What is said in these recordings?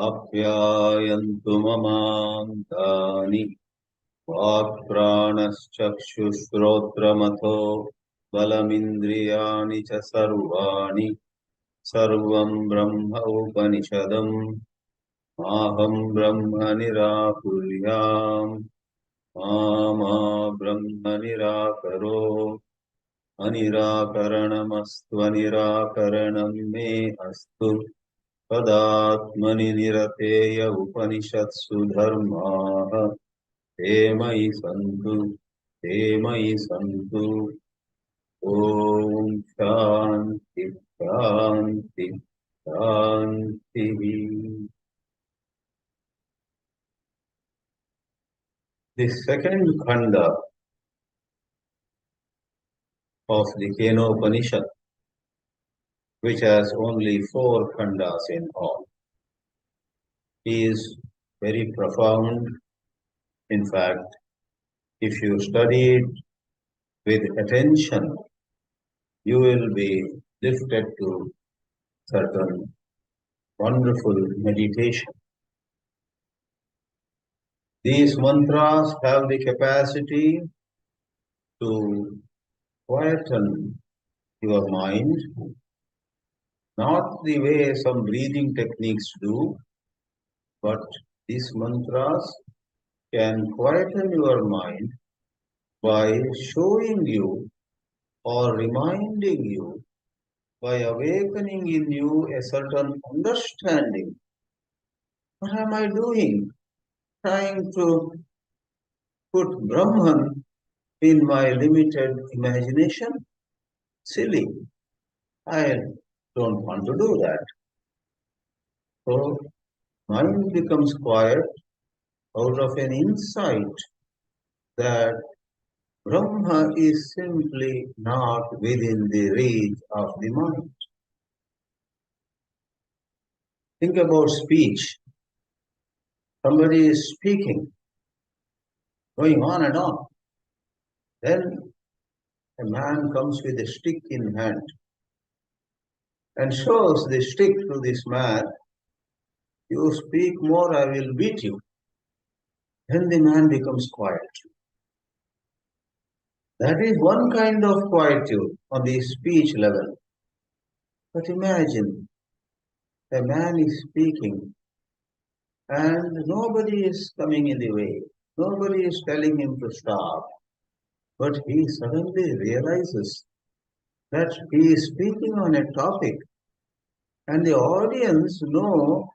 आप्यायन्तु ममान्तानि वाक्प्राणश्चक्षुश्रोत्रमथो बलमिन्द्रियाणि च सर्वाणि सर्वं ब्रह्म उपनिषदम् माहं ब्रह्म निराकुर्याम् मा ब्रह्म निराकरो अनिराकरणमस्त्वनिराकरणं मे अस्तु तदात्मनि निरतेय उपनिषत्सु धर्माः ते मयि सन्तु ॐ शान्ति शान्ति शान्तिः. The second khanda of the Kena-Upanishad, which has only 4 khandas in all, is very profound. In fact, if you study it with attention, you will be lifted to certain wonderful meditation. These mantras have the capacity to quieten your mind, not the way some breathing techniques do, but these mantras can quieten your mind by showing you or reminding you, by awakening in you a certain understanding. What am I doing? Trying to put Brahman in my limited imagination? Silly. I don't want to do that. So, mind becomes quiet out of an insight that Brahma is simply not within the reach of the mind. Think about speech. Somebody is speaking, going on and on. Then a man comes with a stick in hand and shows the stick to this man. You speak more, I will beat you. Then the man becomes quiet. That is one kind of quietude on the speech level. But imagine, a man is speaking and nobody is coming in the way. Nobody is telling him to stop. But he suddenly realizes that he is speaking on a topic and the audience know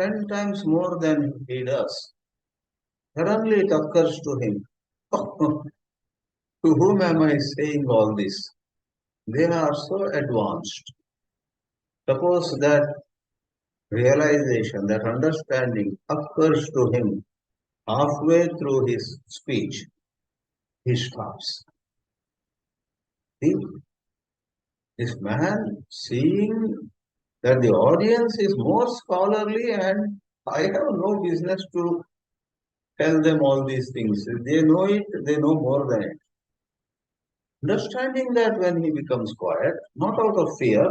10 times more than he does. Suddenly it occurs to him, to whom am I saying all this? They are so advanced. Suppose that realization, that understanding occurs to him halfway through his speech, he stops. See, this man seeing that the audience is more scholarly and I have no business to tell them all these things. They know it, they know more than it. Understanding that when he becomes quiet, not out of fear,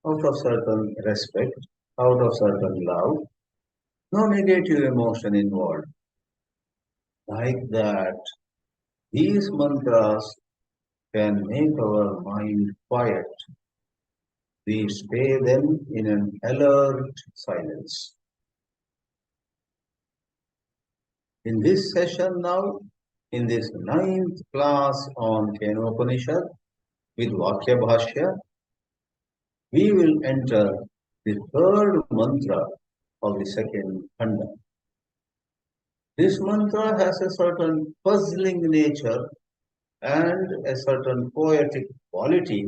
out of certain respect, out of certain love, no negative emotion involved. Like that, these mantras can make our mind quiet. We stay then in an alert silence. In this session now, in this 9th class on Kena-Upanishad with vākya-bhāshya, we will enter the 3rd mantra of the 2nd khanda. This mantra has a certain puzzling nature and a certain poetic quality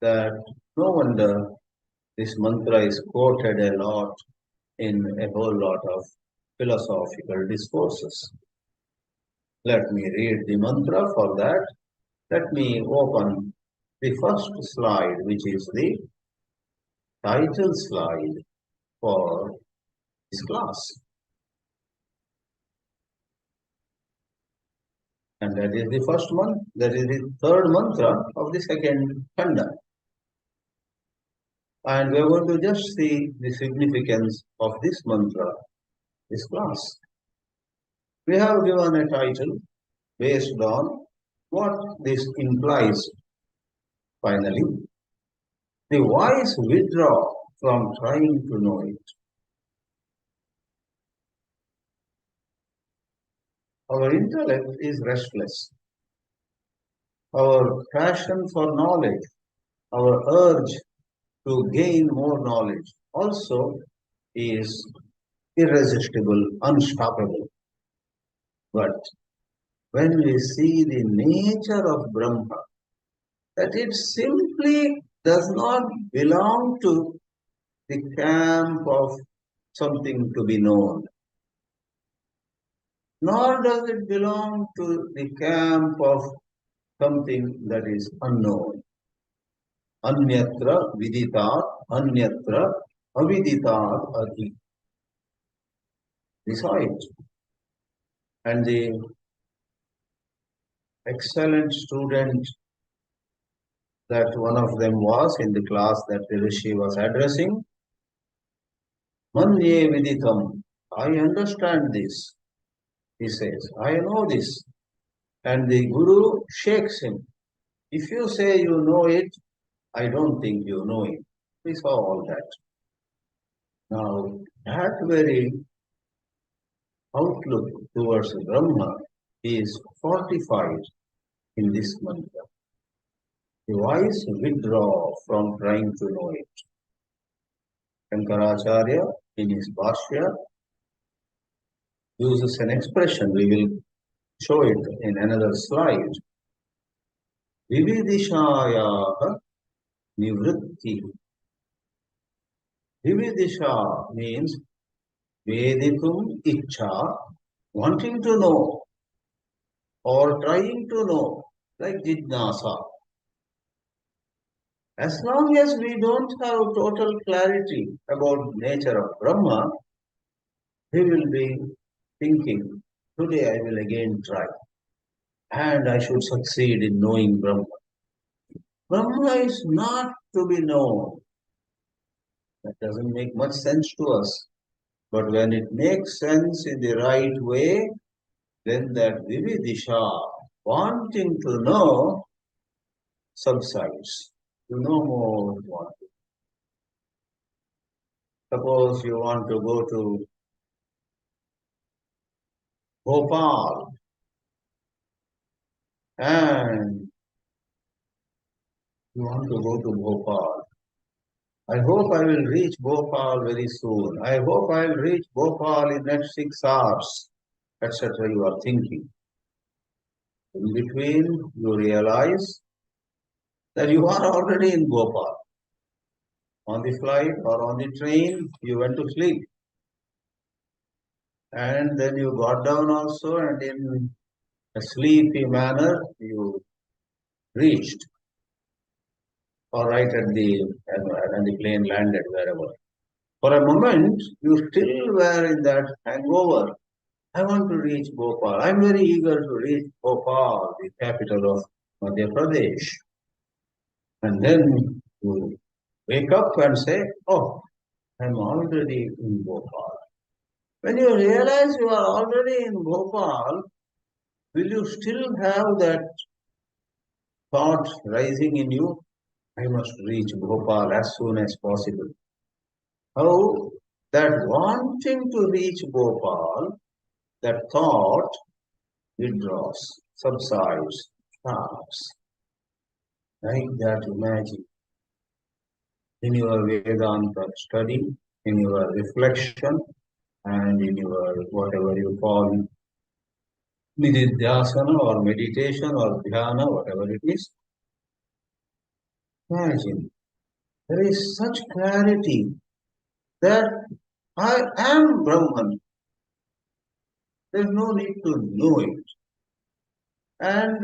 that no wonder this mantra is quoted a lot in a whole lot of philosophical discourses. Let me read the mantra. For that, let me open the first slide, which is the title slide for this class. And that is the first month, that is the third mantra of the second khanda. And we are going to just see the significance of this mantra, this class. We have given a title based on what this implies. Finally, the wise withdraw from trying to know it. Our intellect is restless. Our passion for knowledge, our urge to gain more knowledge also is irresistible, unstoppable. But when we see the nature of Brahma, that it simply does not belong to the camp of something to be known, nor does it belong to the camp of something that is unknown. Anyatra viditat, anyatra aviditat adi. We saw it. And the excellent student that one of them was in the class that the Rishi was addressing, Manye viditam, I understand this. He says, I know this. And the Guru shakes him. If you say you know it, I don't think you know it. We saw all that. Now, that very outlook towards Brahma is fortified in this mantra. The wise withdraw from trying to know it. Shānkarabhāshya in his Bhāshya uses an expression. We will show it in another slide. Vividishayaha nivritti. Vividisha means veditum ichcha, wanting to know or trying to know, like jidnasa. As long as we don't have total clarity about nature of Brahma, we will be thinking, today I will again try, and I should succeed in knowing Brahma. Brahma is not to be known. That doesn't make much sense to us. But when it makes sense in the right way, then that vividisha, wanting to know, subsides. You no more want to. Suppose you want to go to Bhopal and you want to go to Bhopal. I hope I will reach Bhopal very soon. I hope I will reach Bhopal in next 6 hours, etc. You are thinking. In between, you realize that you are already in Bhopal. On the flight or on the train, you went to sleep. And then you got down also, and in a sleepy manner, you reached, or right at the plane landed, wherever. For a moment, you still were in that hangover. I want to reach Bhopal. I'm very eager to reach Bhopal, the capital of Madhya Pradesh. And then you wake up and say, oh, I'm already in Bhopal. When you realize you are already in Bhopal, will you still have that thought rising in you? I must reach Bhopal as soon as possible. How that wanting to reach Bhopal, that thought withdraws, subsides, stops. Like that, imagine in your Vedanta study, in your reflection, and in your whatever you call nididhyasana or meditation or dhyana, whatever it is. Imagine there is such clarity that I am Brahman. There is no need to know it. And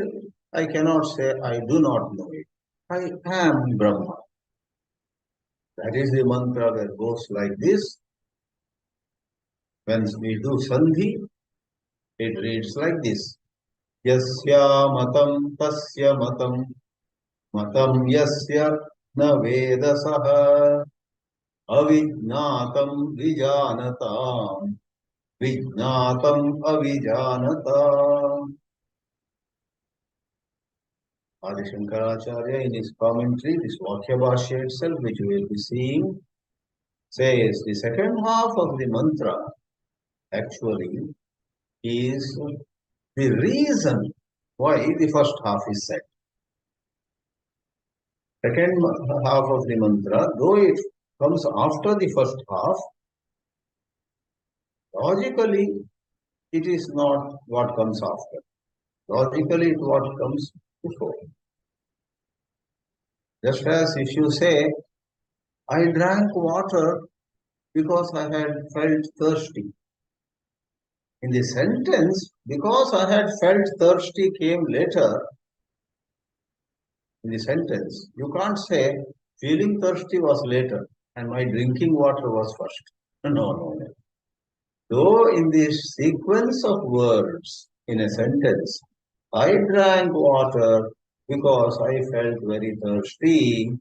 I cannot say I do not know it. I am Brahma. That is the mantra that goes like this. When we do sandhi, it reads like this. यस्यामतं तस्य मतं मतं यस्य न वेदसः अविज्ञातं विजानताम् विज्ञातम् अविजानताम्. Adi Shankaracharya in his commentary, this vākya-bhāshya itself, which we will be seeing, says the second half of the mantra actually is the reason why the first half is said. Second half of the mantra, though it comes after the first half, logically it is not what comes after. Logically it is what comes before. Just as if you say, I drank water because I had felt thirsty. In the sentence, because I had felt thirsty came later in the sentence. You can't say feeling thirsty was later and my drinking water was first. No. Though in the sequence of words in a sentence, I drank water because I felt very thirsty.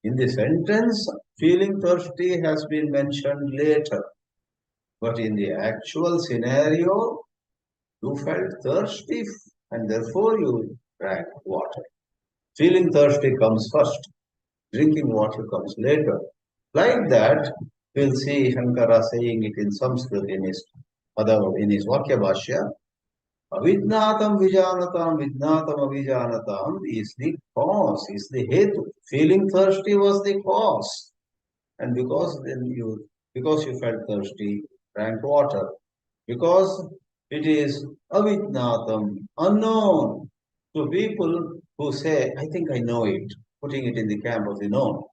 In the sentence, feeling thirsty has been mentioned later. But in the actual scenario, you felt thirsty and therefore you drank water. Feeling thirsty comes first. Drinking water comes later. Like that, we'll see Shankara saying it in Sanskrit in his vākya-bhāshya. Avidnatam vijanatam vidnatam avijanatam is the cause, is the hetu. Feeling thirsty was the cause. And because you felt thirsty, drank water. Because it is avidnatam, unknown to people who say, I think I know it, putting it in the camp of the known.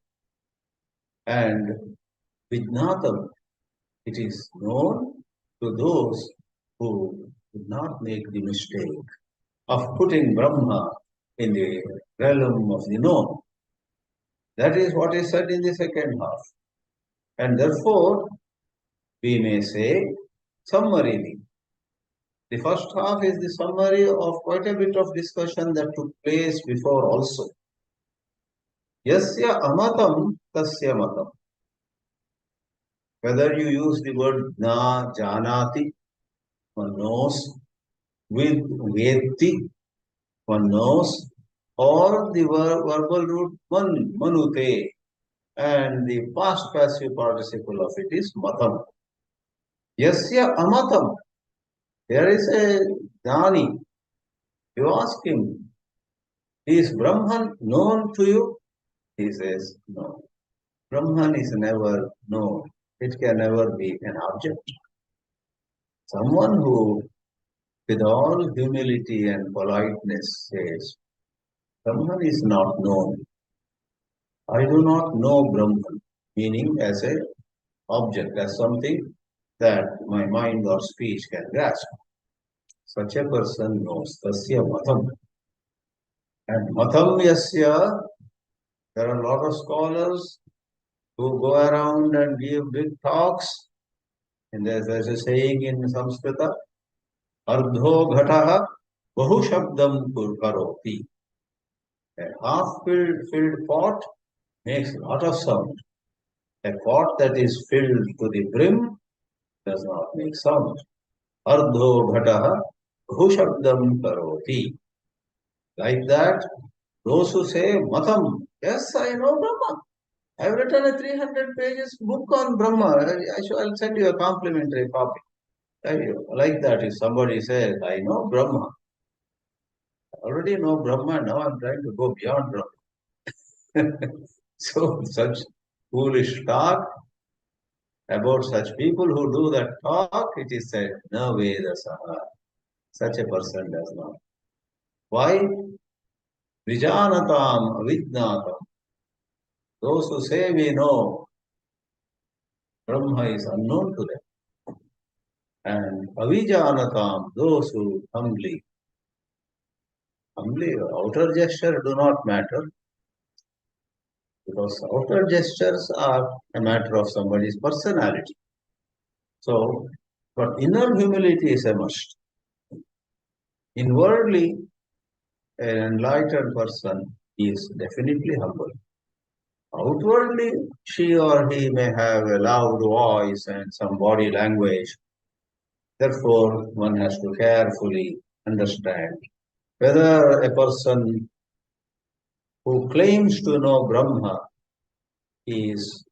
And vidnatam, it is known to those who did not make the mistake of putting Brahma in the realm of the known. That is what is said in the second half. And therefore, we may say, summarily, the first half is the summary of quite a bit of discussion that took place before also. Yasya amatam tasya matam. Whether you use the word na, janati, one knows, with vetti, one knows, or the verbal root man, manute, and the past passive participle of it is matam. Yasya amatam. There is a jnani. You ask him, is Brahman known to you? He says, no. Brahman is never known. It can never be an object. Someone who, with all humility and politeness, says, Brahman is not known. I do not know Brahman, meaning as an object, as something that my mind or speech can grasp. Such a person knows tasya matam. And matam yasya, there are a lot of scholars who go around and give big talks. And there's a saying in Sanskrita, Ardho ghataha bahu shabdam karoti. A half-filled pot makes a lot of sound. A pot that is filled to the brim does not make sound. Ardho ghataha bahu shabdam karoti. Like that, those who say, Matam, yes, I know Brahma. I've written a 300 pages book on Brahma. I'll send you a complimentary copy. Like that, if somebody says, I know Brahma, I already know Brahma, now I'm trying to go beyond Brahma. So, such foolish talk about such people who do that talk, it is said, no Vedasaha. Such a person does not. Why? Vijanatam, avidnatam. Those who say we know, Brahma is unknown to them. And avijanatam, those who humbly, outer gesture do not matter, because outer gestures are a matter of somebody's personality. So, but inner humility is a must. Inwardly, an enlightened person is definitely humble. Outwardly, she or he may have a loud voice and some body language. Therefore, one has to carefully understand whether a person who claims to know Brahma is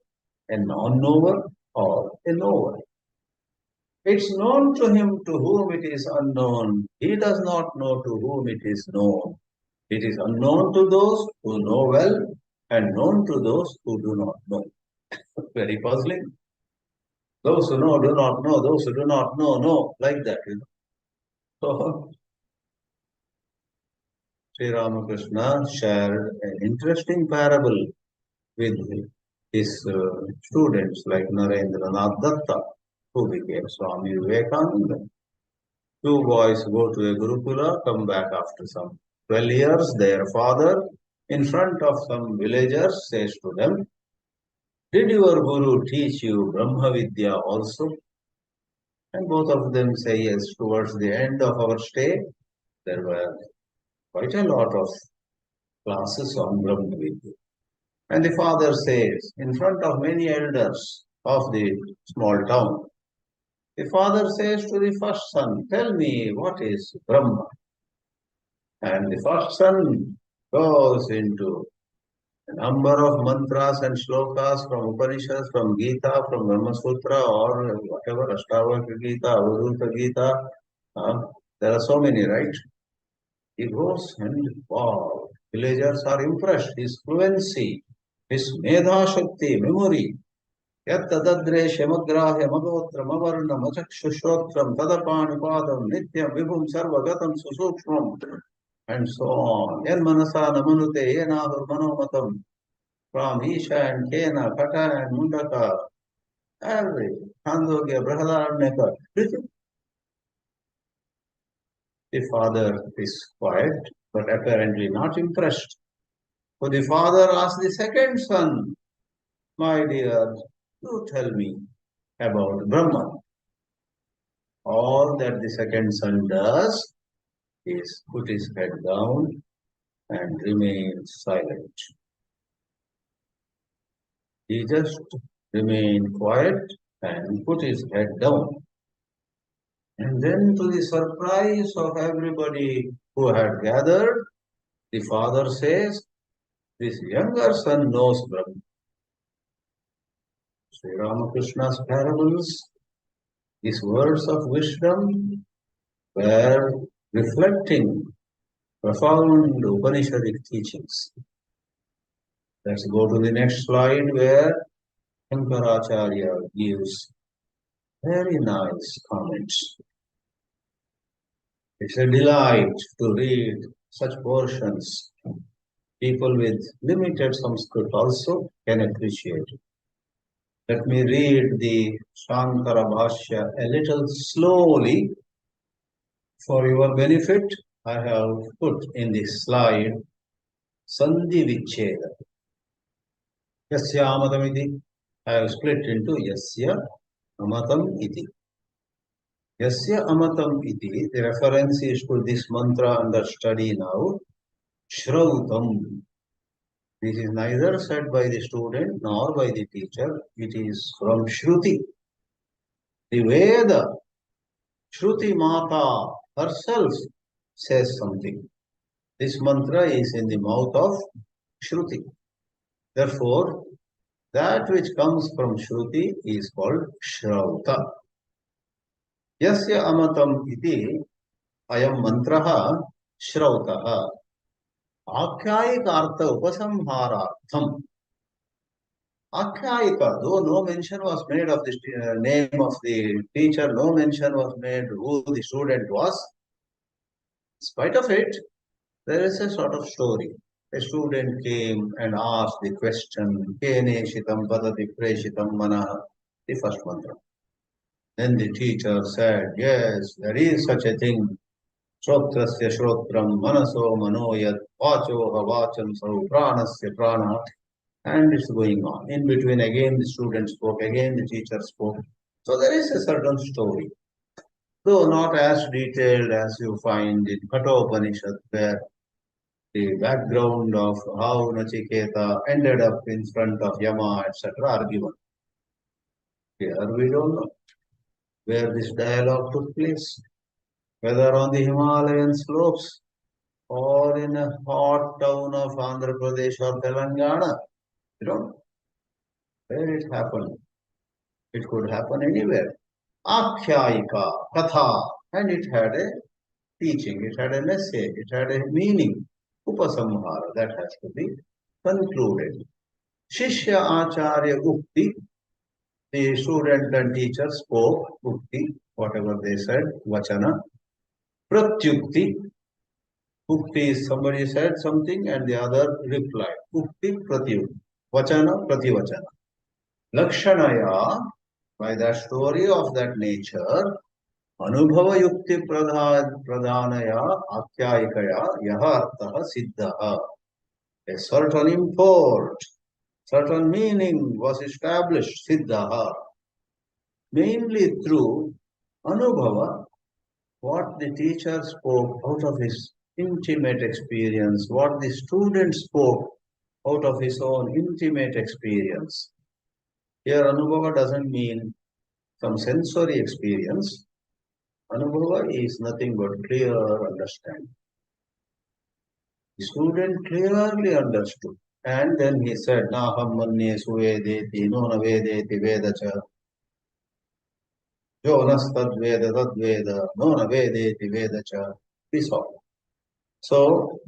a non-knower or a knower. It's known to him to whom it is unknown. He does not know to whom it is known. It is unknown to those who know well and known to those who do not know. Very puzzling. Those who know do not know, those who do not know, like that. So, Sri Ramakrishna shared an interesting parable with his students like Narendranath Datta, who became Swami Vivekananda. Two boys go to a Gurukula, come back after some 12 years. Their father, in front of some villagers, says to them, "Did your Guru teach you Brahma Vidya also?" And both of them say yes. Towards the end of our stay, there were quite a lot of classes on Brahma Vidya. And the father says, in front of many elders of the small town, the father says to the first son, "Tell me, what is Brahma?" And the first son goes into a number of mantras and shlokas from Upanishads, from Gita, from Brahma Sutra, or whatever, Ashtavakra Gita, Avadhuta Gita. There are so many, right? He goes and wow, villagers are impressed. His fluency, his medha shakti, memory. Yattadadre shemagrahya magotram avarnam achakshushrotram tadapanupadam nityam vibhum sarvagatam susukshmam and so on. Yan manasa namanute yenahur manomatam from Isha and Kena, Kata and Mundaka, every Chandogya, Brahadaranyaka. The father is quiet, but apparently not impressed. So the father asked the second son, "My dear, do tell me about Brahman." All that the second son does is put his head down and remain silent. He just remained quiet and put his head down. And then, to the surprise of everybody who had gathered, the father says, "This younger son knows Brahma." Sri Ramakrishna's parables, these words of wisdom, were reflecting profound Upanishadic teachings. Let's go to the next slide where Shānkarācārya gives very nice comments. It's a delight to read such portions. People with limited Sanskrit also can appreciate it. Let me read the Shānkarabhāshya a little slowly for your benefit. I have put in this slide Sandhi Vicheda. Yasya-amatam iti. I have split into Yasya Amatam iti. Yasya Amatam iti, the reference is to this mantra under study now. Shrautam. This is neither said by the student nor by the teacher. It is from Shruti. The Veda, Shruti Mata herself says something. This mantra is in the mouth of Shruti. Therefore, that which comes from Shruti is called Shrauta. Yasya Amatam iti ayam mantraha Shrautaha. Akhyayika artha upasamharartham. Akhyayika, though no mention was made of the name of the teacher, no mention was made who the student was. In spite of it, there is a sort of story. A student came and asked the question, Kene-shitam padati preshitam manaha, the first mantra. Then the teacher said, yes, there is such a thing. Shrotrasya shrotram manaso manoyat vacho vacham sahu pranasya prana. And it's going on. In between, again, the student spoke, again, the teacher spoke. So there is a certain story. though not as detailed as you find in Kena-Upanishad, where the background of how Nachiketa ended up in front of Yama, etc. are given. Here we don't know where this dialogue took place, whether on the Himalayan slopes or in a hot town of Andhra Pradesh or Telangana. You know, where it happened. It could happen anywhere. Akhyayika, Katha, and it had a teaching, it had a message, it had a meaning. Upasamhara, that has to be concluded. Shishya Acharya Ukti, the student and teacher spoke, Ukti, whatever they said, Vachana. Pratyukti, Ukti is somebody said something and the other replied. Ukti Pratyukti, Vachana Prativachana. Lakshanaya, by that story of that nature, Anubhava Yukti Pradhanaya Akhyayikaya Yaha Arthaha Siddhaha. A certain import, certain meaning was established, Siddhaha, mainly through Anubhava, what the teacher spoke out of his intimate experience, what the student spoke out of his own intimate experience. Here Anubhava doesn't mean some sensory experience. Anubhava is nothing but clear understanding. The student clearly understood. And then he said, Naham manye suvedeti, no na vedeti vedacha. Jo nastad veda tad veda, no na vedeti vedacha. This all. So,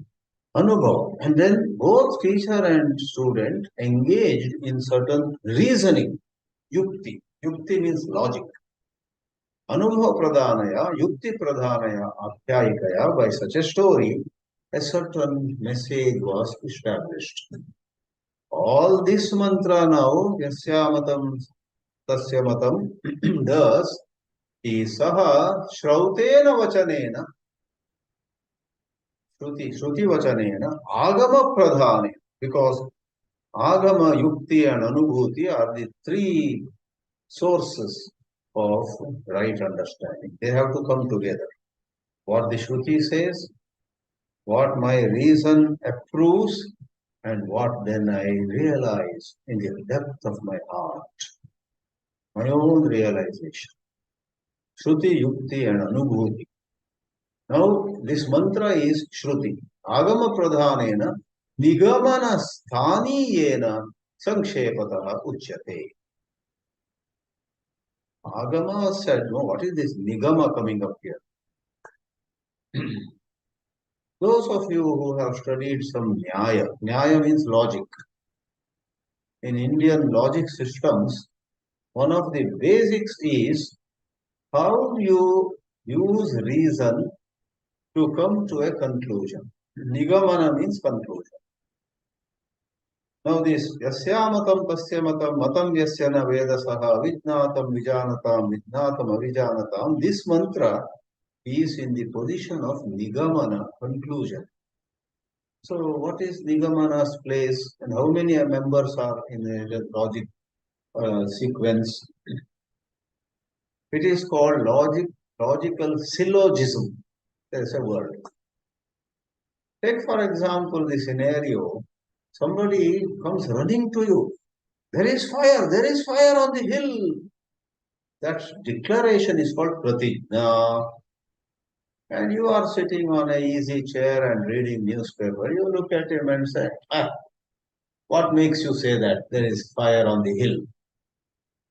Anubhav. And then both teacher and student engaged in certain reasoning. Yukti. Yukti means logic. Anubhava pradhanaya, yukti pradhanaya, akhyayikaya, by such a story, a certain message was established. All this mantra now, य-अमत tasya matam, thus, saha shrautena vachanena, shruti vachanena, agama pradhane, because agama, yukti and anubhuti are the three sources of right understanding. They have to come together. What the Shruti says, what my reason approves, and what then I realize in the depth of my heart, my own realization. Shruti, Yukti, and Anubhuti. Now, this mantra is Shruti. Agama Pradhanena Nigamana Sthaniyena Sankshepataha Uchyate. Agama said, no, what is this Nigama coming up here? Those of you who have studied some Nyaya means logic. In Indian logic systems, one of the basics is how you use reason to come to a conclusion. Nigamana means conclusion. Now this yasyamatam tasyamatam matam yasyana vedasaha vijnatam vijanatam vijnatam avijanatam, this mantra is in the position of nigamana, conclusion. So what is nigamana's place and how many members are in the logic sequence? It is called logical syllogism. There's a word. Take for example the scenario, somebody comes running to you. There is fire on the hill. That declaration is called pratigna. And you are sitting on an easy chair and reading newspaper. You look at him and say, what makes you say that there is fire on the hill?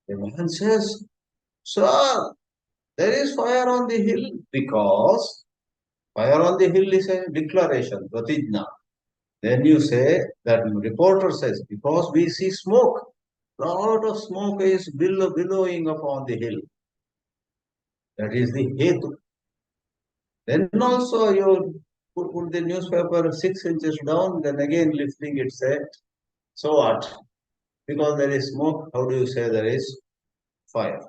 The man says, sir, there is fire on the hill because fire on the hill is a declaration, pratigna. Then you say, that reporter says, because we see smoke. Lot of smoke is billowing upon the hill. That is the hetu. Then also you put the newspaper 6 inches down, then again lifting it, say, so what? Because there is smoke, how do you say there is fire?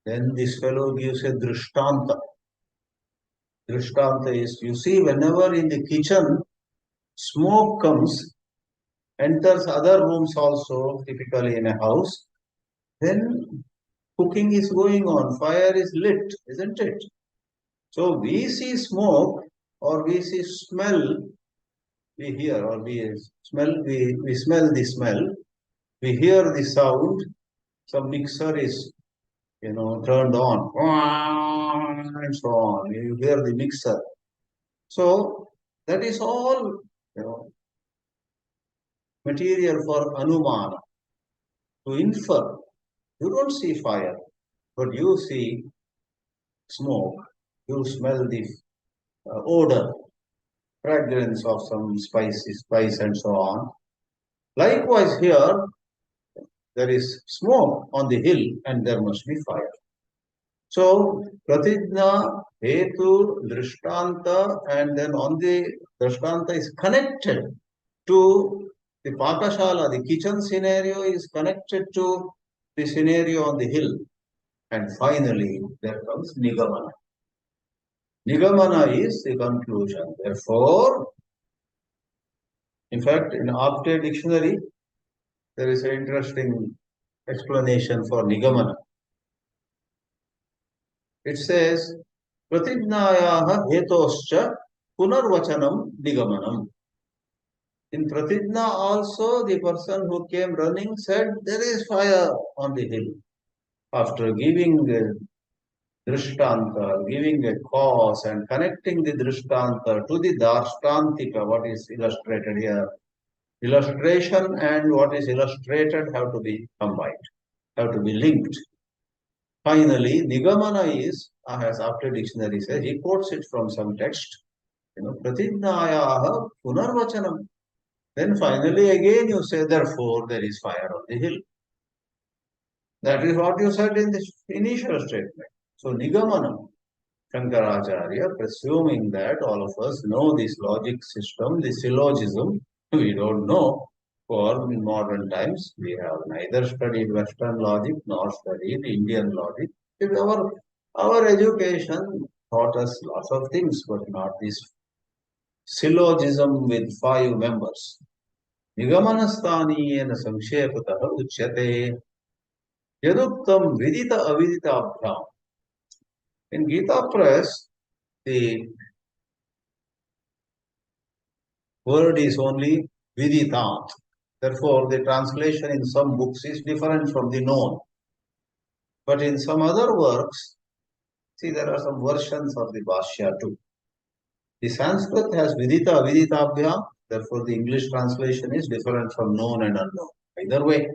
Then this fellow gives a drishtanta. Drishtanta is, you see, whenever in the kitchen smoke comes, enters other rooms also, typically in a house, then cooking is going on, fire is lit, isn't it? So we see smoke or we see smell, we hear or we smell, we smell the smell, we hear the sound, some mixer is, turned on, and so on. You hear the mixer. So that is all, material for anumana, to infer. You don't see fire, but you see smoke. You smell the odor, fragrance of some spice and so on. Likewise here, there is smoke on the hill and there must be fire. So, Pratijna, Hetu, Drishtanta, and then on the Drishtanta is connected to the Pakashala, the kitchen scenario is connected to the scenario on the hill. And finally, there comes Nigamana. Nigamana is the conclusion. Therefore, in fact, in Apte dictionary, there is an interesting explanation for Nigamana. It says, Pratijnayaha hetoscha punarvachanam nigamanam. In Pratijna also, the person who came running said, there is fire on the hill. After giving a drishtanta, giving a cause and connecting the drishtanta to the darshtantika, what is illustrated here. Illustration and what is illustrated have to be combined, have to be linked. Finally, Nigamana is, as after dictionary says, he quotes it from some text, Pratijnayaha punarvachanam. Then finally again you say, therefore there is fire on the hill. That is what you said in the initial statement. So Nigamana, Shankaracharya, presuming that all of us know this logic system, the syllogism, we don't know. For in modern times, we have neither studied Western logic nor studied Indian logic. Our education taught us lots of things, but not this syllogism with 5 members. Nigamanasthaniyena samshepatah uchyate yaduktam vidita avidita abhyam. In Gita Press, the word is only viditat. Therefore, the translation in some books is different from the known. But in some other works, see, there are some versions of the Bhashya too. The Sanskrit has vidita aviditabhyam, therefore the English translation is different from known and unknown. Either way,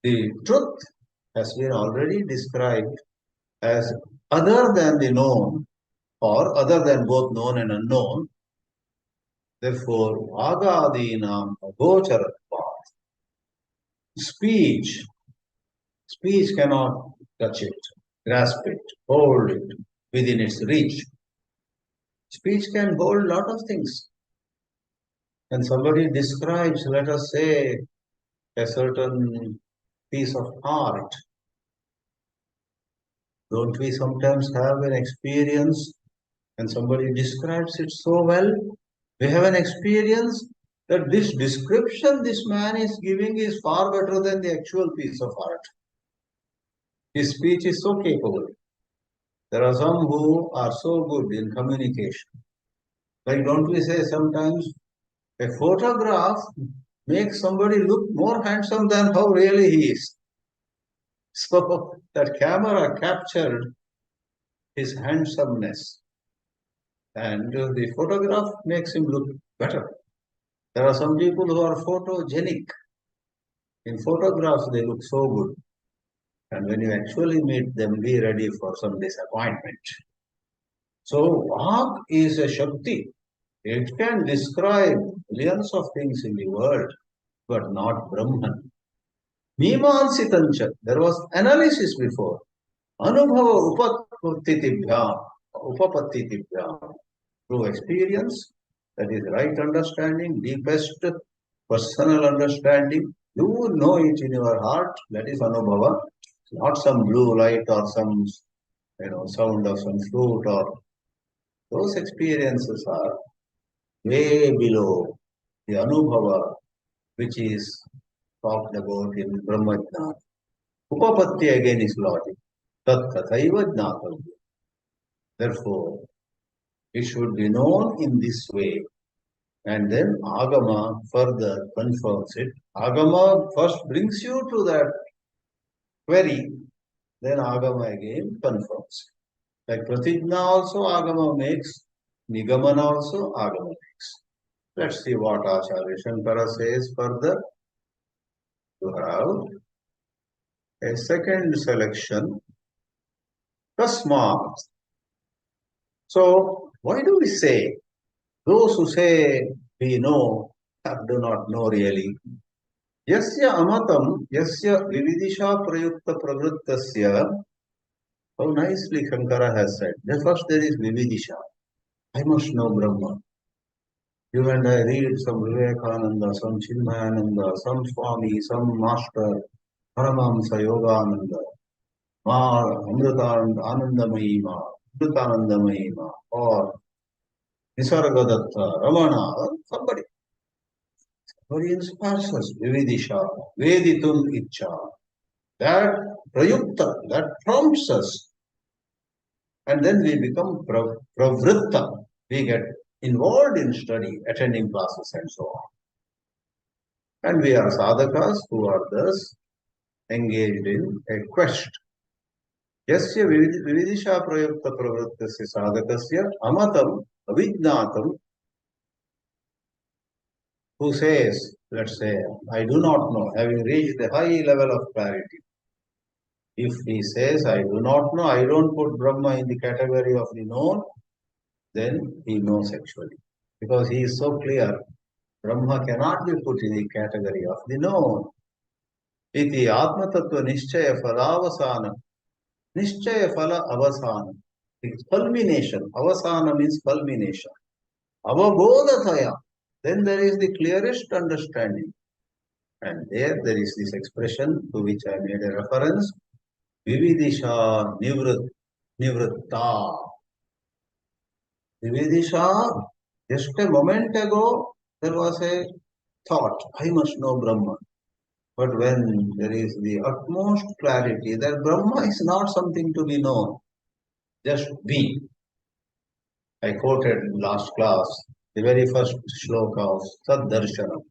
the truth has been already described as other than the known or other than both known and unknown. Therefore, vagadinam agocharatvat. Speech cannot touch it, grasp it, hold it within its reach. Speech can hold a lot of things. When somebody describes, let us say, a certain piece of art, don't we sometimes have an experience when somebody describes it so well? We have an experience that this description this man is giving is far better than the actual piece of art. His speech is so capable. There are some who are so good in communication. Like, don't we say sometimes a photograph makes somebody look more handsome than how really he is. So that camera captured his handsomeness and the photograph makes him look better. There are some people who are photogenic. In photographs, they look so good. And when you actually meet them, be ready for some disappointment. So, Vak is a Shakti. It can describe millions of things in the world, but not Brahman. Mīmānsitancha, there was analysis before. Anubhava upapattitibhyam. Through experience, that is right understanding, deepest personal understanding. You know it in your heart, that is Anubhava. Not some blue light or some sound of some flute or those experiences are way below the Anubhava which is talked about in Brahmajnana. Upapatti again is logic. Tat tathaiva jnatavya. Therefore, it should be known in this way. And then Agama further confirms it. Agama first brings you to that query, then Agama again confirms. Like Pratijna also Agama makes, Nigamana also Agama makes. Let's see what Acharya Shankara says further. You have a second selection, Tasmat. So, why do we say, those who say we know, do not know really. य-अमत यस्य विविदिशा प्रयुक्त प्रवृत्तस्य. How nicely Shankara has said. First there is vividisha. I must know Brahma. You and I read some Vivekananda, some Chinmayananda, some Swami, some Master, Paramahamsa Yogananda, Amritanandamayi Ma, Amritanandamayi Ma, or Nisargadatta, Ramana, or somebody. Somebody inspires us, Vividisha, Veditum Icha. That prayukta, that prompts us. And then we become pravritta. We get involved in study, attending classes and so on. And we are sadhakas who are thus engaged in a quest. Yasya vividisha prayukta pravrittasya sadhakasya amatam avijnatam, who says, let's say, I do not know, having reached a high level of clarity. If he says, I do not know, I don't put Brahma in the category of the known, then he knows actually. Because he is so clear, Brahma cannot be put in the category of the known. Iti Atma Tattva Nishchaya Phalavasana. Nishchaya Phala Avasana. It's culmination. Avasana means culmination. Avabodhataya. Then there is the clearest understanding. And there is this expression to which I made a reference. Vividisha Nivritta. Vividisha, just a moment ago, there was a thought, I must know Brahma. But when there is the utmost clarity that Brahma is not something to be known, just be. I quoted in last class the very first shloka of Saddarshanam.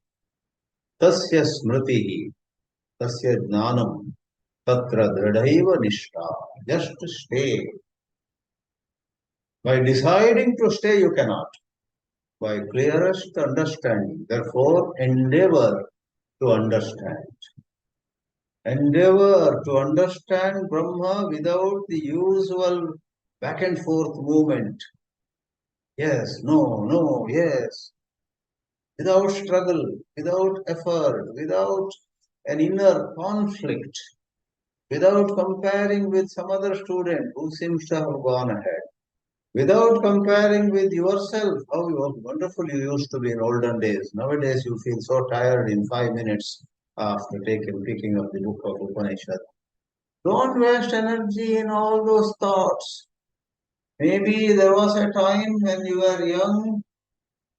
Tasya smritihi, tasya jnanam, tatra dradhaiva nishta. Just stay. By deciding to stay, you cannot. By clearest understanding. Therefore, endeavor to understand. Endeavor to understand Brahma without the usual back and forth movement. Yes, no, yes. Without struggle, without effort, without an inner conflict, without comparing with some other student who seems to have gone ahead, without comparing with yourself, how wonderful you used to be in olden days. Nowadays you feel so tired in 5 minutes after picking up the book of Upanishad. Don't waste energy in all those thoughts. Maybe there was a time when you were young,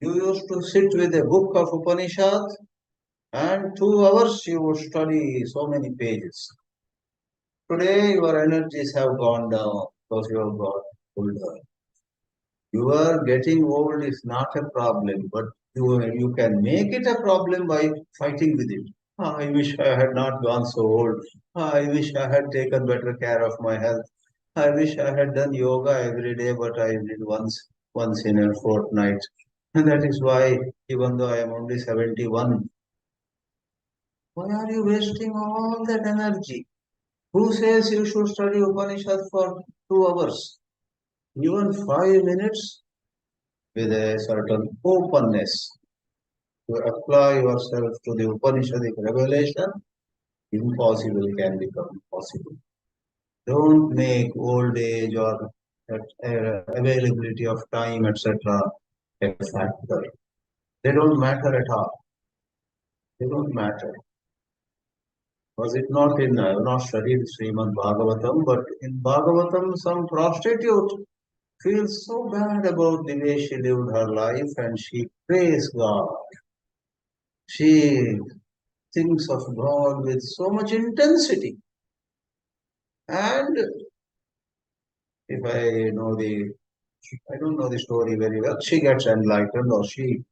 you used to sit with a book of Upanishad and 2 hours you would study so many pages. Today your energies have gone down because you have got older. Your getting old is not a problem, but you can make it a problem by fighting with it. I wish I had not gone so old. I wish I had taken better care of my health. I wish I had done yoga every day, but I did once in a fortnight. And that is why, even though I am only 71, why are you wasting all that energy? Who says you should study Upanishad for 2 hours? Even 5 minutes with a certain openness to apply yourself to the Upanishadic revelation, impossible can become possible. Don't make old age or availability of time, etc. a factor. They don't matter at all. They don't matter. Was it not in, I have not studied Srimad Bhagavatam, but in Bhagavatam some prostitute feels so bad about the way she lived her life and she prays God. She thinks of God with so much intensity. And if I don't know the story very well, she gets enlightened or she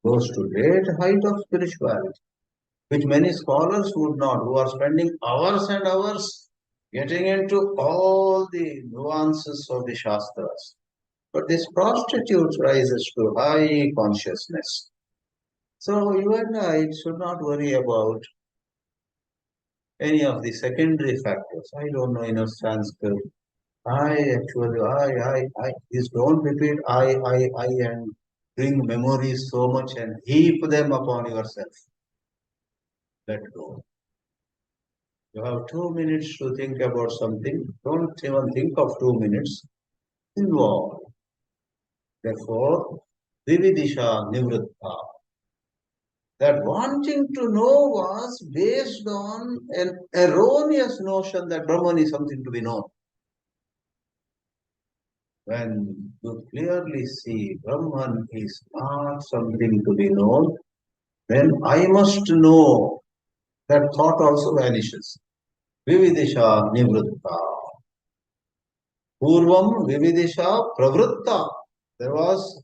goes to great height of spirituality, which many scholars would not, who are spending hours and hours getting into all the nuances of the Shastras. But this prostitute rises to high consciousness. So you and I should not worry about any of the secondary factors. I don't know enough Sanskrit. Please don't repeat and bring memories so much and heap them upon yourself. Let go. You have 2 minutes to think about something. Don't even think of 2 minutes. Involve. Therefore, Vividisha Nivritta. That wanting to know was based on an erroneous notion that Brahman is something to be known. When you clearly see Brahman is not something to be known, then I must know. That thought also vanishes. Vividisha Nivritta. Purvam Vividisha Pravritta. There was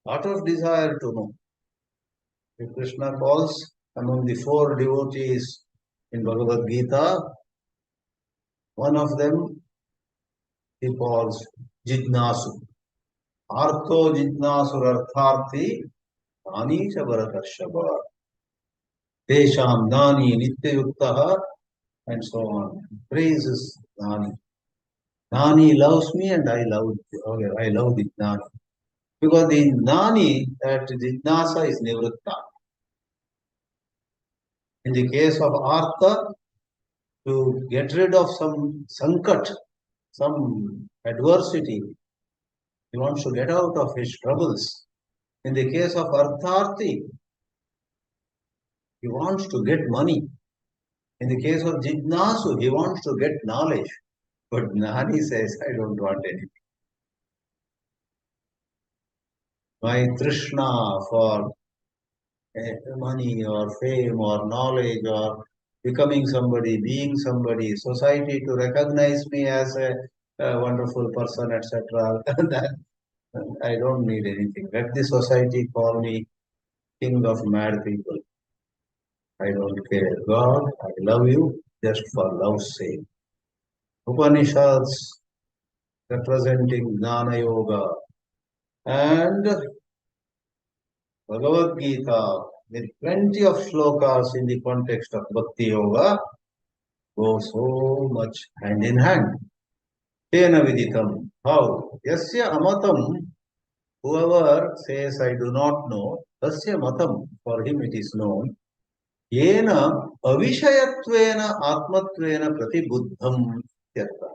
a lot of desire to know. If Krishna calls among the four devotees in Bhagavad Gita, one of them he calls Jidnasu. Artho Jidnasurartharthi Dani Bharatarshava. Tesham Dani Nityayuktaha and so on. Praises Dani. Nani loves me and I love the Jnani. Because the Nani, that Jidnasa is Nivritta. In the case of Artha, to get rid of some sankat, some adversity, he wants to get out of his troubles. In the case of Artharthi, he wants to get money. In the case of Jidnasu, he wants to get knowledge. But Nani says, I don't want anything. My Trishna for money or fame or knowledge or becoming somebody, being somebody, society to recognize me as a wonderful person, etc. I don't need anything. Let the society call me king of mad people. I don't care. God, I love you just for love's sake. Upanishads representing Jnana Yoga and Bhagavad Gita with plenty of shlokas in the context of Bhakti Yoga go so much hand in hand. Kena-Viditam. How? य-अमत. Whoever says I do not know, tasya matam, for him it is known. Yena avishayatvena atmatvena pratibuddham tyartha.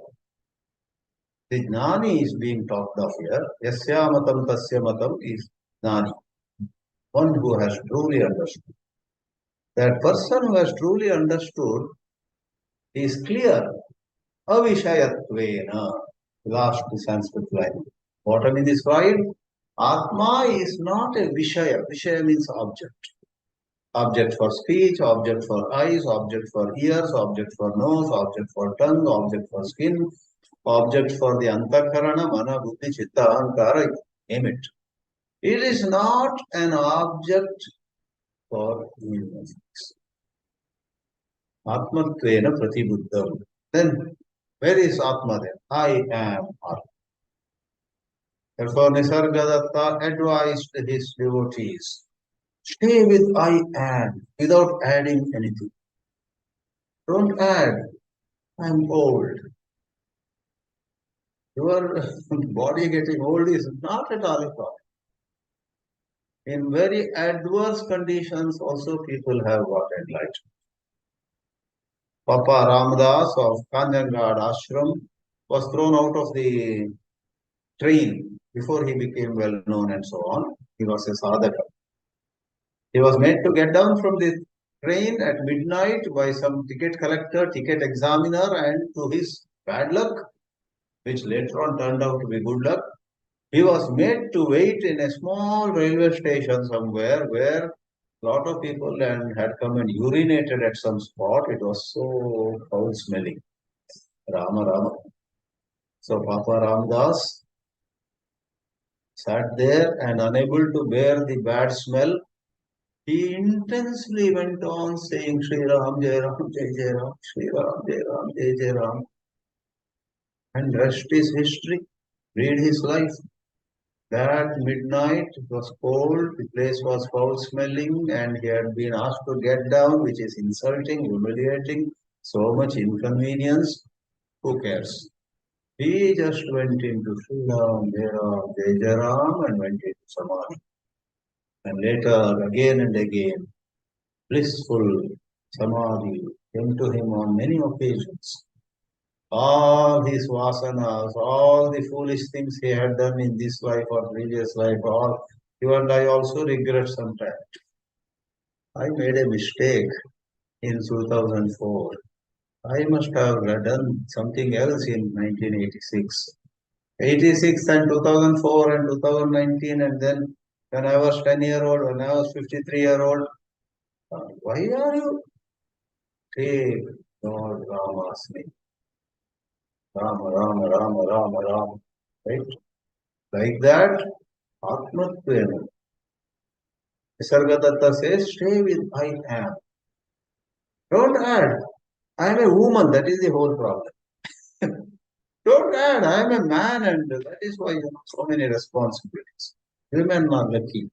The Jnani is being talked of here. Yasya matam tasya matam is Jnani. One who has truly understood. That person who has truly understood is clear. Avishayatvena. Last Sanskrit line. Bottom in this slide. Atma is not a Vishaya. Vishaya means object. Object for speech, object for eyes, object for ears, object for nose, object for tongue, object for skin, object for the antakarana, mana, buddhi, chitta, ahankara, name it. It is not an object for universe. Atmatvena pratibuddham. Then, where is Atma then? I am Atma. Therefore, Nisargadatta advised his devotees, stay with I am without adding anything. Don't add, I'm old. Your body getting old is not at all a problem. In very adverse conditions, also people have got enlightened. Papa Ramdas of Kanjangad Ashram was thrown out of the train before he became well known and so on. He was a sadhaka. He was made to get down from the train at midnight by some ticket collector, ticket examiner, and to his bad luck, which later on turned out to be good luck, he was made to wait in a small railway station somewhere where a lot of people had come and urinated at some spot. It was so foul smelling. Rama Rama. So Papa Ramdas sat there and unable to bear the bad smell, he intensely went on saying Shri Ram, Jai Ram, Jai Jai Ram, Shri Ram, Jai Ram, Jai Jai Ram. And rest is history. Read his life. That midnight it was cold, the place was foul smelling, and he had been asked to get down, which is insulting, humiliating, so much inconvenience. Who cares? He just went into Sri Ram, Jai Ram, Jai Jai Ram, and went into Samadhi. And later, again and again, blissful Samadhi came to him on many occasions. All his vasanas, all the foolish things he had done in this life or previous life, all you and I also regret sometimes. I made a mistake in 2004. I must have done something else in 1986. 86 and 2004 and 2019, and then when I was 10-year-old, when I was 53-year-old, why are you? Take Lord Rama's name. Rama, Rama, Rama, Rama, Rama. Right? Like that, Atmatvena. Nisargadatta says, stay with I am. Don't add. I am a woman. That is the whole problem. Don't add. I am a man, and that is why you have so many responsibilities. Women are lucky.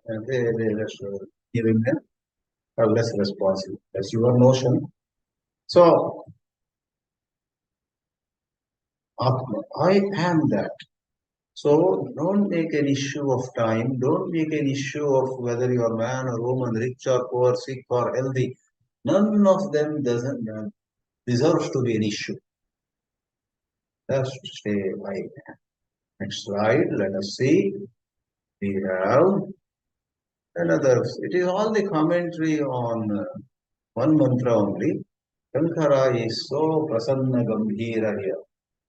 And they just giving them have less responsibility. That's your notion. So, Atma, I am that. So don't make an issue of time. Don't make an issue of whether you are man or woman, rich or poor, sick or healthy. None of them doesn't deserves to be an issue. Just stay like that. Next slide. Let us see. We have another. It is all the commentary on one mantra only. Shankara is so prasanna gambhira here.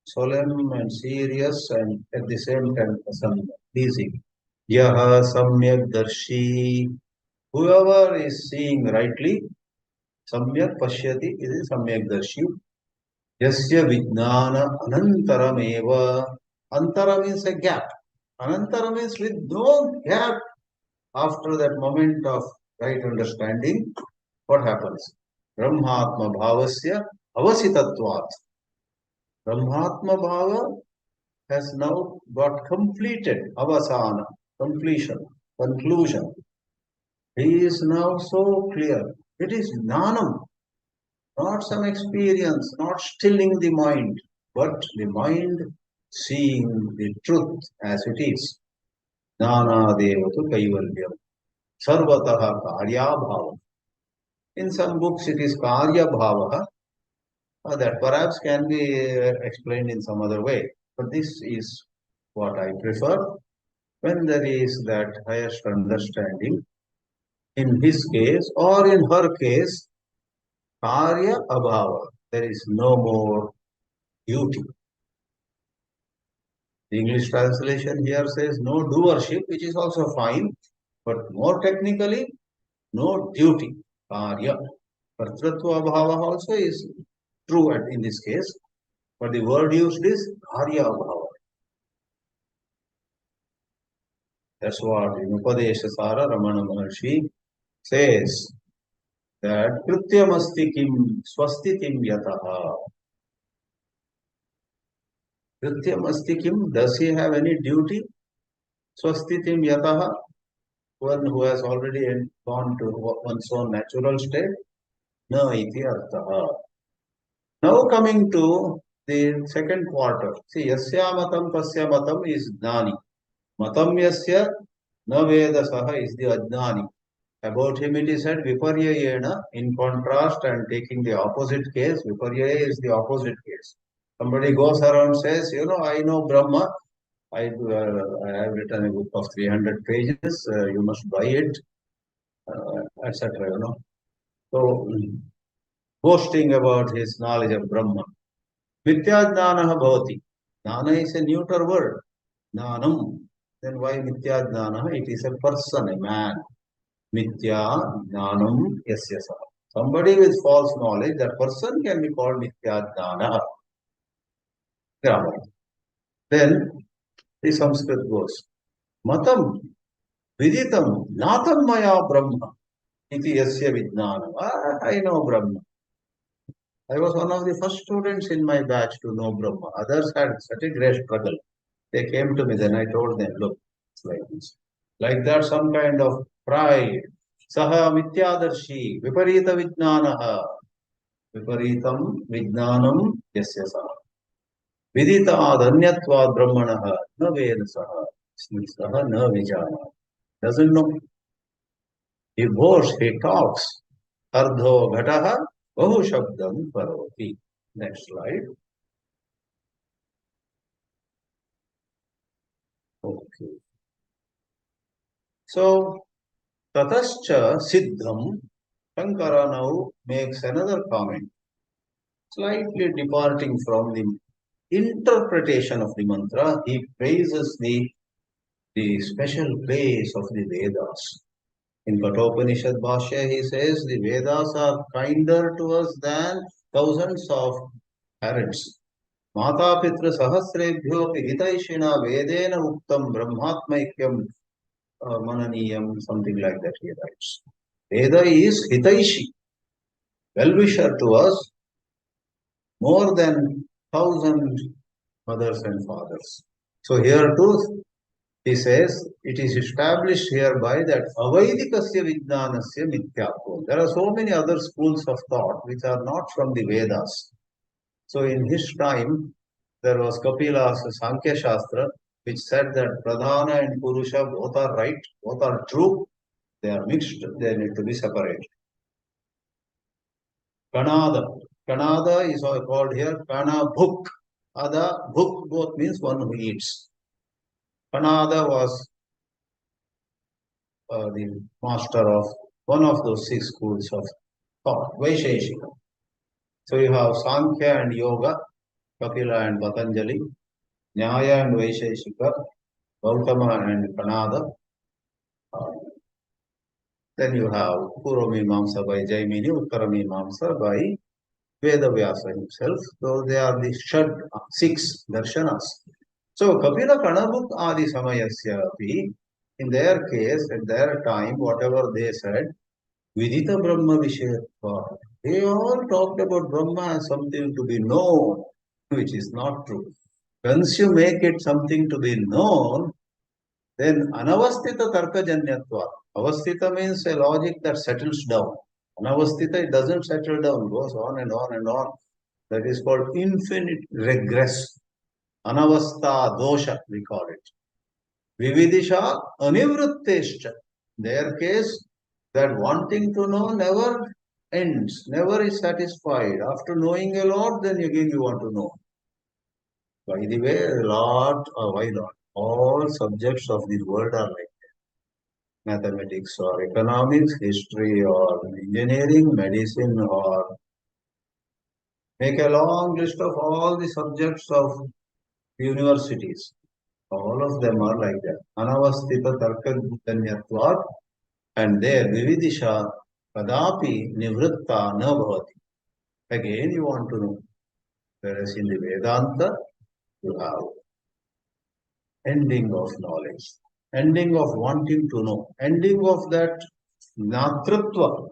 Solemn and serious and at the same time prasanna, pleasing. Yaha samyak darshi. Whoever is seeing rightly, samyak pashyati is samyak darshi. Yasya vijnana anantaram eva. Antara means a gap. Anantara means with no gap after that moment of right understanding, what happens? Brahmatma bhavasya avasitatvat. Brahmatma bhava has now got completed, avasana, completion, conclusion. He is now so clear. It is jnanam, not some experience, not stilling the mind, but the mind seeing the truth as it is. Jnanadevatu kaivalyam. Sarvataha karya bhava. In some books it is karya bhava, that perhaps can be explained in some other way. But this is what I prefer. When there is that highest understanding, in his case or in her case, karya abhava, there is no more duty. The English translation here says no doership, which is also fine, but more technically, no duty, karya. Kartratva abhava also is true in this case, but the word used is karya abhava. That's what in Upadeshasara Ramana Maharshi says that Krityamasti kim swastitim yataha. Krityamasti kim, does he have any duty? Swastitim yataha, one who has already gone to one's own natural state? No iti artaha. Now coming to the second quarter. See, yasya matam tasya matam is jnani. Matam yasya na vedasaha is the ajnani. About him it is said viparyayena, in contrast and taking the opposite case. Viparyaya is the opposite case. Somebody goes around and says, I know Brahma. I have written a book of 300 pages. You must buy it, etc. So, boasting about his knowledge of Brahma. Mithya jnana bhavati. Jnana is a neuter word. Jnanam. Then why mithya jnana? It is a person, a man. Mithya jnanam yasya saha. Somebody with false knowledge, that person can be called Mithya-jnana. Grammar. Then the Sanskrit goes, Matam Viditam Natam Maya Brahma iti yasya vijnanam. I know Brahma. I was one of the first students in my batch to know Brahma. Others had such a great struggle. They came to me, then I told them, look, it's like this. Like that, some kind of pride. Saha mityadarshi, viparita vijnanaha, viparitam vijnanam yasya saha. Viditad anyatvad brahmanaha, na veda saha, saha na vijana. Doesn't know. He boasts, he talks. Ardho ghataha, bahu shabdam paroti. Next slide. Okay. So, tatascha siddham, Shankara now makes another comment, slightly departing from the interpretation of the mantra. He praises the special place of the Vedas. In Kena-Upanishad Bhāshya, he says the Vedas are kinder to us than thousands of parents. Mata Pitra Sahasrebhyo Hitaishina Vedena Uktam Brahmatmaikyam Mananiyam, something like that he writes. Veda is Hitaishi, well-wisher to us, more than thousand mothers and fathers. So here too, he says, it is established hereby that avaidikasya vijnanasya mithyatvam. There are so many other schools of thought which are not from the Vedas. So in his time, there was Kapila's Sankhya Shastra, which said that Pradhana and Purusha both are right, both are true, they are mixed, they need to be separated. Kanada. Kanada is called here Kana-bhuk. Ada, bhuk both means one who eats. Kanada was the master of one of those six schools of thought, Vaisheshika. So you have Sankhya and Yoga, Kapila and Patanjali, Nyaya and Vaisheshika, Gautama and Kanada. Then you have Purva-mīmāmsa by Jaimini, Uttara-mīmāmsa by Vedavyasa himself. So they are the six darshanas. So Kapila Kanabuk Adi Samayasya api, in their case, at their time, whatever they said, Vidita Brahma Vishayatva. They all talked about Brahma as something to be known, which is not true. Once you make it something to be known, then Anavastita Tarkajanyatva. Avastita means a logic that settles down. Anavastita, it doesn't settle down, goes on and on and on. That is called infinite regress. Anavastha dosha, we call it. Vividisha anivruttescha. Their case, that wanting to know never ends, never is satisfied. After knowing a lot, then again you want to know. By the way, why not? All subjects of this world are like that. Mathematics or economics, history or engineering, medicine, or make a long list of all the subjects of universities. All of them are like that. Anavastita tarkajanyatvat, and there vividisha kadapi nivritta na bhavati. Again you want to know. Whereas in the Vedanta, you have ending of knowledge, ending of wanting to know, ending of that natratva.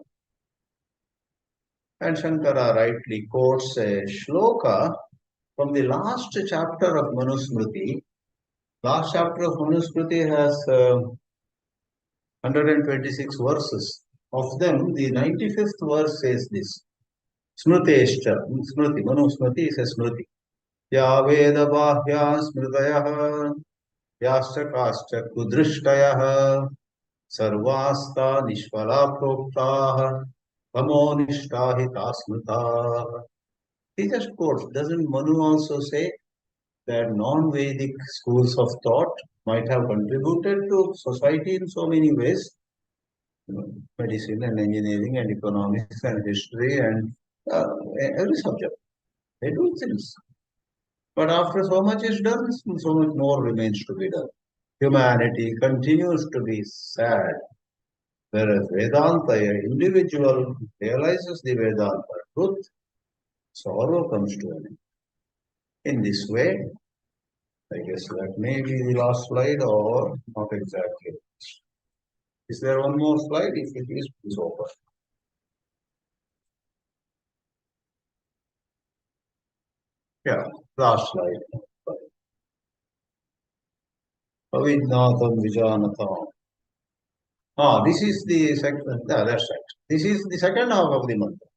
And Shankara rightly quotes a shloka from the last chapter of Manusmriti. Last chapter of Manusmriti has 126 verses. Of them, the 95th verse says this. Smrutescha. Smriti. Manusmriti is a smriti. Ya veda-bhāhya smritayah yascha kascha kudrishtayah sarvasta nishvala proktaah tamo nishtahita smritah. He just quotes. Doesn't Manu also say that non-Vedic schools of thought might have contributed to society in so many ways? Medicine and engineering and economics and history and every subject. They do things. But after so much is done, so much more remains to be done. Humanity continues to be sad. Whereas Vedanta, an individual realizes the Vedanta truth, sorrow comes to an end. In this way, I guess that may be the last slide or not exactly. Is there one more slide? If it is, please open. Yeah, last slide. Avidnatam Vijanatam. This is the second, that's right. This is the second half of the mantra,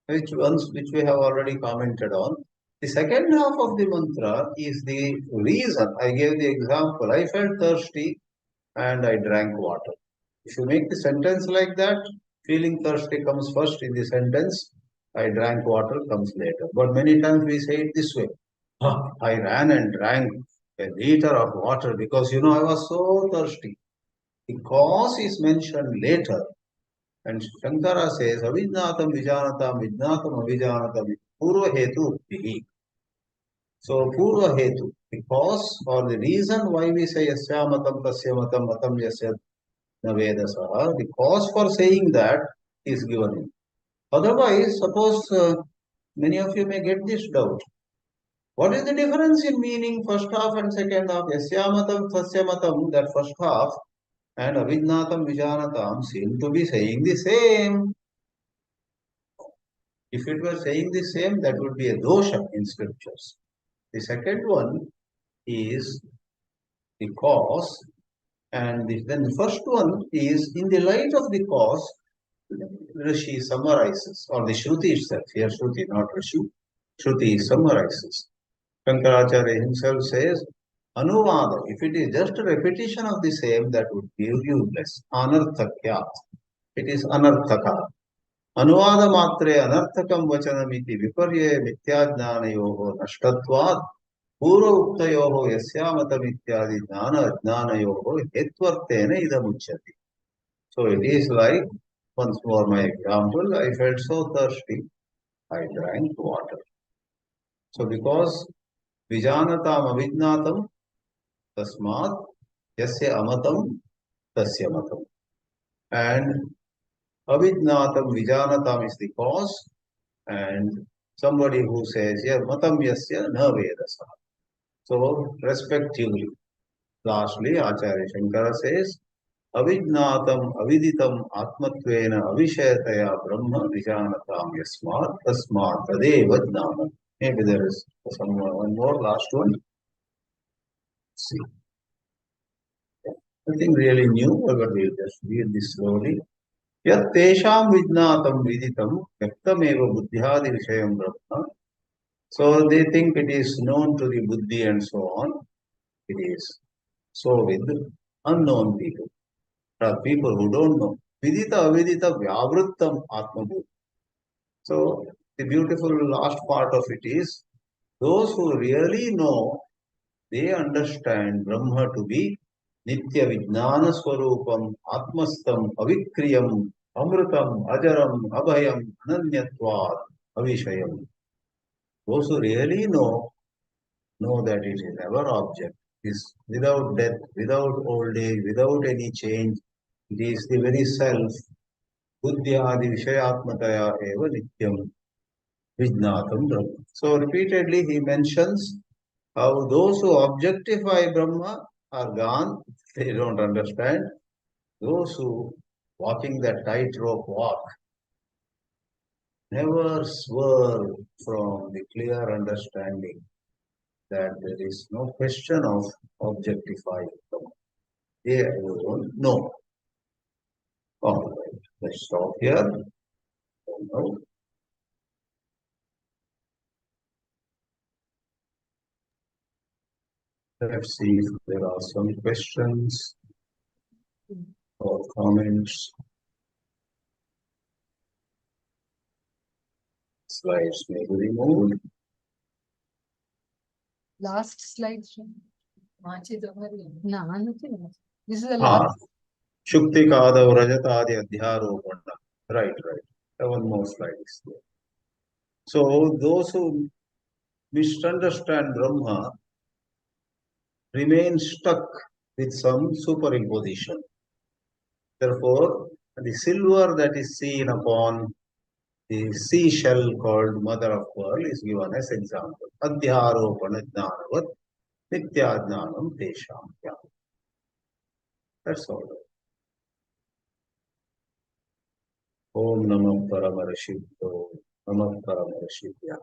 which we have already commented on. The second half of the mantra is the reason. I gave the example. I felt thirsty and I drank water. If you make the sentence like that, feeling thirsty comes first in the sentence, I drank water comes later. But many times we say it this way. I ran and drank a liter of water because I was so thirsty. The cause is mentioned later. And Shankara says, Avijnatam Vijanatam Vijnatam Avijanatam Purva Hetu Vihi. So Purva Hetu, the cause or the reason why we say Yasya Matam Tasya Matam Matam Yasya Navedasaha, the cause for saying that is given in. Otherwise, suppose many of you may get this doubt. What is the difference in meaning first half and second half? Yasyamatam, Sasyamatam, that first half, and Avijnatam, Vijanatam seem to be saying the same. If it were saying the same, that would be a dosha in scriptures. The second one is the cause, and then the first one is in the light of the cause, Rishi summarizes, or the Shruti itself, here Shruti, not Rishi, Shruti summarizes. Shankaracharya himself says, Anuvada, if it is just a repetition of the same, that would be useless. Anarthakyat. It is anarthaka. Anuvada matre anarthakam vachanamiti viparye mityajnanayoho nashtatvat purva uktayoho yasyamatam ityadi jnana ajnanayoho hetvartena idamuchyati. So it is like, once more my example, I felt so thirsty, I drank water. So because Vijanatam avijnatam tasmat य-अमत तस्य matam. And avijnatam vijanatam is the cause, and somebody who says, yeah, matam yasya na vedasa. So, respectively. Lastly, Acharya Shankara says, avijnatam aviditam atmatvena avishayataya brahma vijanatam yasmat tasmat tadeva jnanam. Maybe there is one more, last one. See. Nothing really new, but we'll just read this slowly. Yat tesham vijnatam viditam yaktameva buddhyadi vishayam brahma. So they think it is known to the buddhi and so on. It is so with unknown people. There are people who don't know. Vidita avidita vyavrittam atmabhuti. So the beautiful last part of it is, those who really know, they understand Brahma to be Nitya Vijnana Swarupam Atmastam Avikriyam Amrutam Ajaram Abhayam Ananyatvat Avishayam. Those who really know that it is our object, is without death, without old age, without any change. It is the very self. Buddhyadi Vishayatmataya Eva Nityam Vijnatam Brahma. So repeatedly he mentions how those who objectify Brahma are gone, they don't understand. Those who walking that tightrope walk never swerve from the clear understanding that there is no question of objectifying Brahma. They alone know. All right, let's stop here. Now, let's see if there are some questions or comments. Slides may be removed. Last slide. This is the last. Shukti Kadav Rajatadi Adhyaropana. Right. One more slide is there. So those who misunderstand Brahma remain stuck with some superimposition. Therefore, the silver that is seen upon the seashell called mother of pearl is given as example. Adhyaropana jnanavat nityajnanam tesham. Yeah, that's all. Om Namah Paramarashibhyo Namah Paramarashibhya.